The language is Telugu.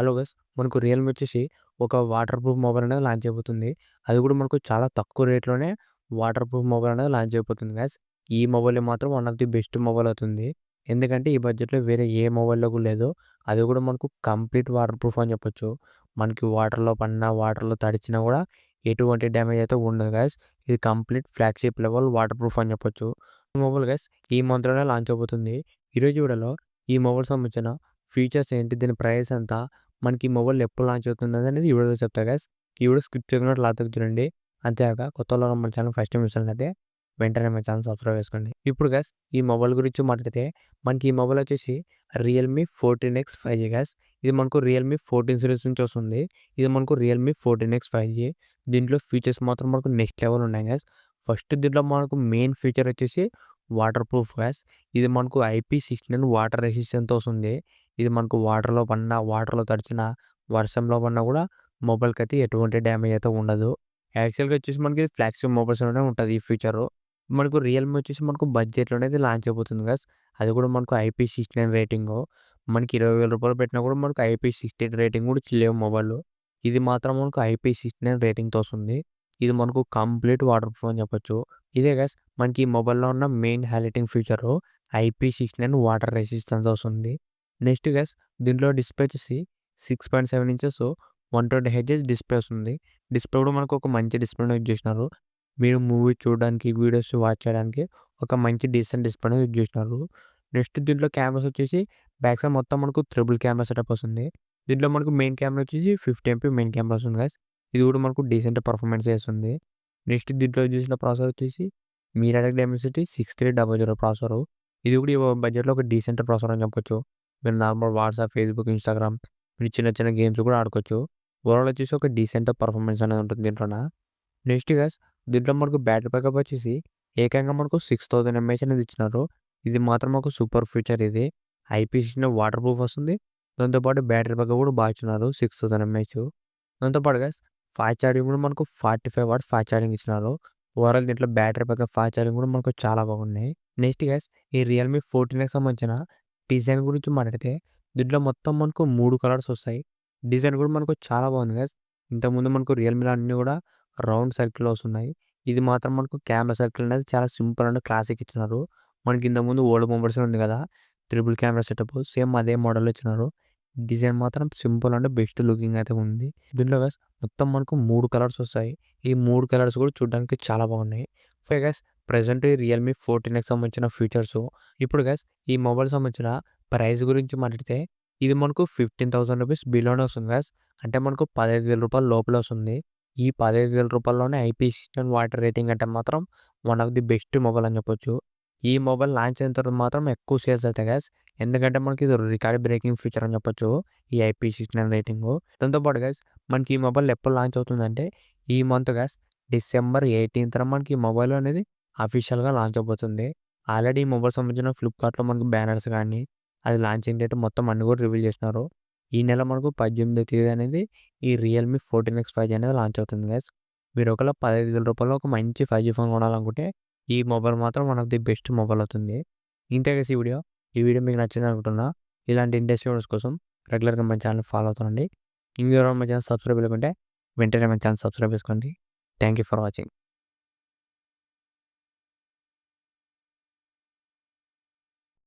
హలో గైస్, మనకు రియల్‌మి వచ్చేసి ఒక వాటర్ ప్రూఫ్ మొబైల్ అనేది లాంచ్ చేయబోతుంది. అది కూడా మనకు చాలా తక్కువ రేట్‌లోనే వాటర్ ప్రూఫ్ మొబైల్ అనేది లాంచ్ చేయబోతుంది గైస్. ఈ మొబైల్ మాత్రం one of the best mobile అవుతుంది. ఎందుకంటే ఈ బడ్జెట్‌లో వేరే ఏ మొబైల్‌లో కూడా లేదు. అది కూడా మనకు కంప్లీట్ వాటర్ ప్రూఫ్ అని చెప్పొచ్చు. మనకి వాటర్‌లో పడినా, వాటర్‌లో తడిచినా కూడా ఎటువంటి డ్యామేజ్ అయితే ఉండదు గైస్. ఇది complete flagship level water proof అని చెప్పొచ్చు. ఈ మొబైల్ గైస్ ఈ మంత్‌లోనే లాంచ్ అవబోతుంది. ఈరోజు వీడియోలో ఈ మొబైల్ సంబంధించిన ఫీచర్స్ ఏంటి? దీని ప్రైస్ ఎంత? మనకి ఈ మొబైల్ ఎప్పుడు లాంచ్ అవుతుందనేది ఈ వీడియోలో చెప్తా గైస్. ఈ వీడియో స్కిప్ చేయకుండా లాస్ట్‌కి చూడండి. అంతేకాక కొత్తోళ్ళు మన ఛానల్ ఫస్ట్ టైమ్ చూసినట్లయితే వెంటనే మన ఛానల్ సబ్స్క్రైబ్ చేసుకోండి. ఇప్పుడు గైస్ ఈ మొబైల్ గురించి మాట్లాడితే మనకి ఈ మొబైల్ వచ్చేసి రియల్‌మి 14X 5G గైస్. ఇది మనకు రియల్‌మి 14 సీరీస్ నుంచి వస్తుంది. ఇది మనకు రియల్‌మి 14X 5G. దీంట్లో ఫీచర్స్ మాత్రం మనకు నెక్స్ట్ లెవెల్ ఉన్నాయి గైస్. ఫస్ట్ దీంట్లో మనకు మెయిన్ ఫీచర్ వచ్చేసి వాటర్ ప్రూఫ్ గైస్. ఇది మనకు IP69 వాటర్ రెసిస్టెంట్‌తో వస్తుంది. ఇది మనకు వాటర్‌లో పడినా, వాటర్‌లో తడిచినా, వర్షంలో పడినా కూడా మొబైల్‌కైతే ఎటువంటి డ్యామేజ్ అయితే ఉండదు. యాక్చువల్‌గా వచ్చేసి మనకి ఫ్లాగ్‌షిప్ మొబైల్స్‌లోనే ఉంటది ఈ ఫీచరు. మనకు రియల్‌మి వచ్చేసి మనకు బడ్జెట్‌లోనే ఇది లాంచ్ అయిపోతుంది గైస్. అది కూడా మనకు IP69 రేటింగు. మనకి రూ. 20,000 పెట్టినా కూడా మనకు IP68 రేటింగ్ కూడా లేవు మొబైల్‌లో. ఇది మాత్రం మనకు IP69 రేటింగ్‌తో వస్తుంది. ఇది మనకు కంప్లీట్ వాటర్ ప్రూఫ్ అని చెప్పొచ్చు. ఇదే గైస్ మనకి ఈ మొబైల్‌లో ఉన్న main highlighting feature IP69 water రెసిస్టెన్స్‌తో వస్తుంది. నెక్స్ట్ గైస్ దీంట్లో డిస్‌ప్లే వచ్చేసి 6.7 ఇంచెస్ 120 హెర్ట్జ్ డిస్‌ప్లే వస్తుంది. డిస్‌ప్లే కూడా మనకు ఒక మంచి డిస్‌ప్లేనే యూజ్ చేసినారు. మీరు మూవీ చూడడానికి, వీడియోస్ వాచ్ చేయడానికి ఒక మంచి డీసెంట్ డిస్‌ప్లేనే యూజ్ చేసినారు. నెక్స్ట్ దీంట్లో కెమెరాస్ వచ్చేసి బ్యాక్ సైడ్ మొత్తం మనకు త్రిబుల్ కెమెరా సెటప్ వస్తుంది. దీంట్లో మనకు మెయిన్ కెమెరా వచ్చేసి 50 ఎంపీ మెయిన్ కెమెరా వస్తుంది గైస్. ఇది కూడా మనకు డీసెంట్ పర్ఫార్మెన్స్ చేస్తుంది. నెక్స్ట్ దీంట్లో యూజ్ చేసిన ప్రాసెసర్ వచ్చేసి మీడియాటెక్ డైమెన్సిటీ 6300 ప్రాసెసరు. ఇది కూడా ఈ బడ్జెట్‌లో ఒక డీసెంట్ ప్రాసెసర్ అని చెప్పొచ్చు. మీరు నార్మల్ వాట్సాప్, ఫేస్‌బుక్, ఇన్‌స్టాగ్రామ్ మీరు చిన్న చిన్న గేమ్స్ కూడా ఆడుకోవచ్చు. ఓవరాల్ వచ్చేసి ఒక డీసెంట్ పర్ఫార్మెన్స్ అనేది ఉంటుంది దీంట్లోన. నెక్స్ట్ గైస్ దీంట్లో మనకు బ్యాటరీ బ్యాకప్ వచ్చేసి ఏకంగా మనకు 6000 ఎంఏహెచ్ అనేది ఇచ్చినారు. ఇది మాత్రం ఒక సూపర్ ఫీచర్ ఇది. IP69 వాటర్ ప్రూఫ్ వస్తుంది. దాంతో పాటు బ్యాటరీ బ్యాకప్ కూడా బాగా ఇచ్చినారు 6000 ఎంఏహెచ్. దాంతో పాటు గైస్ ఫాస్ట్ ఛార్జింగ్ కూడా మనకు 45 వాట్స్ ఫాస్ట్ ఛార్జింగ్ ఇచ్చినారు. ఓవరాల్ దీంట్లో బ్యాటరీ బ్యాకప్, ఫాస్ట్ ఛార్జింగ్ కూడా మనకు చాలా బాగున్నాయి. నెక్స్ట్ గైస్ ఈ రియల్‌మి 14కి సంబంధించిన డిజైన్ గురించి మాట్లాడితే దీంట్లో మొత్తం మనకు 3 కలర్స్ వస్తాయి. డిజైన్ కూడా మనకు చాలా బాగుంది గైస్. ఇంతకుముందు మనకు రియల్‌మీలో అన్నీ కూడా రౌండ్ సర్కిల్‌లో వస్తున్నాయి. ఇది మాత్రం మనకు కెమెరా సర్కిల్ అనేది చాలా సింపుల్ అండ్ క్లాసిక్ ఇచ్చినారు. మనకి ఇంతకుముందు ఓల్డ్ మొబైల్స్‌లో ఉంది కదా! త్రిబుల్ కెమెరా సెటప్ సేమ్ అదే మోడల్‌లో ఇచ్చినారు. డిజైన్ మాత్రం సింపుల్ అండ్ బెస్ట్ లుకింగ్ అయితే ఉంది. దీంట్లో గైస్ మొత్తం మనకు 3 కలర్స్ వస్తాయి. ఈ 3 కలర్స్ కూడా చూడడానికి చాలా బాగున్నాయి. ఓకే గైస్ ప్రెజెంట్ ఈ రియల్‌మి 14కి సంబంధించిన ఫీచర్సు. ఇప్పుడు గైస్ ఈ మొబైల్ సంబంధించిన ప్రైస్ గురించి మాట్లాడితే ఇది మనకు 15,000 రూపీస్ బిలోనే వస్తుంది గైస్. అంటే మనకు రూ. 15,000 లోపలే వస్తుంది. ఈ రూ. 15,000లోనే IP69 వాటర్ రేటింగ్ అంటే మాత్రం one of the best mobile అని చెప్పొచ్చు. ఈ మొబైల్ లాంచ్ అయిన తర్వాత మాత్రం ఎక్కువ సేల్స్ అవుతాయి గైస్. ఎందుకంటే మనకి ఇది రికార్డ్ బ్రేకింగ్ ఫీచర్ అని చెప్పొచ్చు. ఈ IP69 రేటింగు. దాంతో పాటు గైస్ మనకి ఈ మొబైల్ ఎప్పుడు లాంచ్ అవుతుందంటే ఈ మంత్ గైస్ డిసెంబర్ 18న మనకి ఈ మొబైల్ అనేది అఫీషియల్‌గా లాంచ్ అవబోతుంది. ఆల్రెడీ ఈ మొబైల్ సంబంధించిన ఫ్లిప్‌కార్ట్‌లో మనకు బ్యానర్స్ గానీ, అది లాంచింగ్ డేట్ మొత్తం అన్నీ కూడా రివీల్ చేసినారు. ఈ నెల మనకు 18వ తేదీ అనేది ఈ రియల్‌మి 14X 5G అనేది లాంచ్ అవుతుంది గైస్. మీరు ఒకవేళ రూ. 15,000 ఒక మంచి 5G ఫోన్ కొనాలనుకుంటే ఈ మొబైల్ మాత్రం one of the best mobile అవుతుంది. ఇంతే గైస్ ఈ వీడియో. ఈ వీడియో మీకు నచ్చింది అనుకుంటున్నా. ఇలాంటి ఇంట్రెస్టింగ్ వీడియోస్ కోసం రెగ్యులర్‌గా మన ఛానెల్‌ని ఫాలో అవుతుండండి. ఇంకెవరైనా మన ఛానెల్ సబ్స్క్రైబ్ చేయకుంటే వెంటనే మన ఛానెల్ సబ్స్క్రైబ్ చేసుకోండి. Thank you for watching.